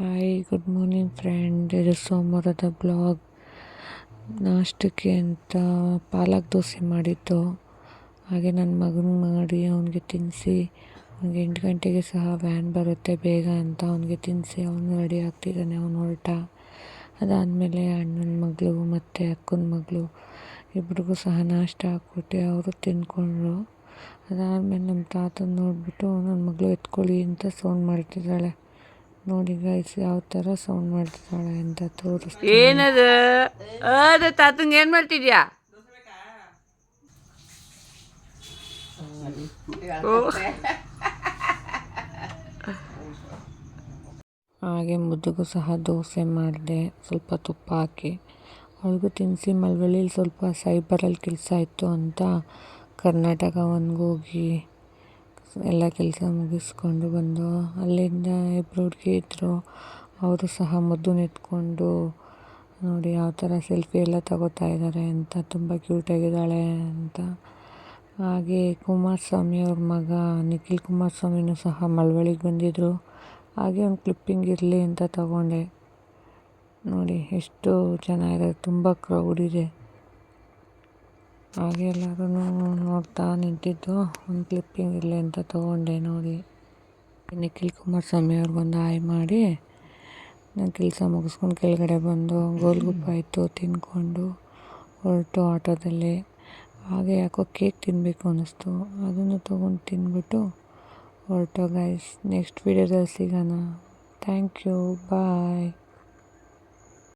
Hi, good morning friend. ಇದು ಸೋಮವಾರದ blog. ನಾಷ್ಟಕ್ಕೆ ಅಂತ ಪಾಲಕ್ ದೋಸೆ ಮಾಡಿದ್ದು, ಹಾಗೆ ನನ್ನ ಮಗನಿಗೆ ಮಾಡಿ ಅವನಿಗೆ ತಿನ್ನಿಸಿ, ಅವನಿಗೆ 8 ಗಂಟೆಗೆ ಸಹ ವ್ಯಾನ್ ಬರುತ್ತೆ ಬೇಗ ಅಂತ ಅವನಿಗೆ ತಿನ್ನಿಸಿ ಅವನು ರೆಡಿ ಆಗ್ತಿದ್ದಾನೆ. ಅವನು ಹೊರಟ. ಅದಾದಮೇಲೆ ಅಣ್ಣನ ಮಗಳು ಮತ್ತು ಅಕ್ಕನ ಮಗಳು ಇಬ್ರಿಗೂ ಸಹ ನಾಷ್ಟ ಹಾಕ್ಬಿಟ್ಟೆ, ಅವರು ತಿಂದ್ಕೊಂಡ್ರು. ಅದಾದಮೇಲೆ ನಮ್ಮ ತಾತನ ನೋಡಿಬಿಟ್ಟು ನನ್ನ ಮಗಳು ಎತ್ಕೊಳ್ಳಿ ಅಂತ ಸೌಂಡ್ ಮಾಡ್ತಿದ್ದಾಳೆ. ನೋಡಿ ಗೈಸ್, ಯಾವ ಥರ ಸೌಂಡ್ ಮಾಡ್ತಿದ್ದಾಳೆ ಅಂತ ತೋರಿಸ್ತೀನಿ. ಏನದು ಅದ ತಾತಂಗೆ ಏನು ಮಾಡ್ತಿದ್ಯಾ? ಹಾಗೆ ಮುದ್ದುಗೂ ಸಹ ದೋಸೆ ಮಾಡಿದೆ, ಸ್ವಲ್ಪ ತುಪ್ಪ ಹಾಕಿ ಅವ್ರಿಗೂ ತಿನ್ನಿಸಿ. ಮಳವಳ್ಳಿಲಿ ಸ್ವಲ್ಪ ಸೈಬರಲ್ಲಿ ಕೆಲಸ ಇತ್ತು ಅಂತ ಕರ್ನಾಟಕ ಹೋಗಿ ಎಲ್ಲ ಕೆಲಸ ಮುಗಿಸ್ಕೊಂಡು ಬಂದು, ಅಲ್ಲಿಂದ ಇಬ್ಬರು ಹುಡುಗಿ ಇದ್ದರು, ಅವರು ಸಹ ಮುದ್ದನ್ನ ಎತ್ಕೊಂಡು ನೋಡಿ ಯಾವ ಥರ ಸೆಲ್ಫಿ ಎಲ್ಲ ತಗೋತಾ ಇದ್ದಾರೆ ಅಂತ, ತುಂಬ ಕ್ಯೂಟಾಗಿದ್ದಾಳೆ ಅಂತ. ಹಾಗೆ ಕುಮಾರಸ್ವಾಮಿ ಅವ್ರ ಮಗ ನಿಖಿಲ್ ಕುಮಾರಸ್ವಾಮಿನೂ ಸಹ ಮಳವಳ್ಳಿಗೆ ಬಂದಿದ್ದರು. ಹಾಗೆ ಒಂದು ಕ್ಲಿಪ್ಪಿಂಗ್ ಇರಲಿ ಅಂತ ತಗೊಂಡೆ. ನೋಡಿ ಎಷ್ಟು ಚೆನ್ನಾಗಿದೆ, ತುಂಬ ಕ್ರೌಡ್ ಇದೆ. ಹಾಗೆ ಎಲ್ಲರೂ ನೋಡ್ತಾ ನಿಂತಿದ್ದು, ಒಂದು ಕ್ಲಿಪ್ಪಿಂಗ್ ಇರಲಿ ಅಂತ ತೊಗೊಂಡೆ. ನೋಡಿ ನಿಖಿಲ್ ಕುಮಾರಸ್ವಾಮಿ ಅವ್ರಿಗೊಂದು ಹಾಯ್ ಮಾಡಿ ನಾನು ಕೆಲಸ ಮುಗಿಸ್ಕೊಂಡು ಕೆಳಗಡೆ ಬಂದು ಗೋಲ್ಗುಪ್ಪ ಇತ್ತು ತಿಂದ್ಕೊಂಡು ಹೊರಟು ಆಟೋದಲ್ಲಿ. ಹಾಗೆ ಯಾಕೋ ಕೇಕ್ ತಿನ್ನಬೇಕು ಅನ್ನಿಸ್ತು, ಅದನ್ನು ತೊಗೊಂಡು ತಿಂದ್ಬಿಟ್ಟು ಹೊರಟು ಗೈಸ್. ನೆಕ್ಸ್ಟ್ ವೀಡಿಯೋದಲ್ಲಿ ಸಿಗೋಣ. Thank you, bye.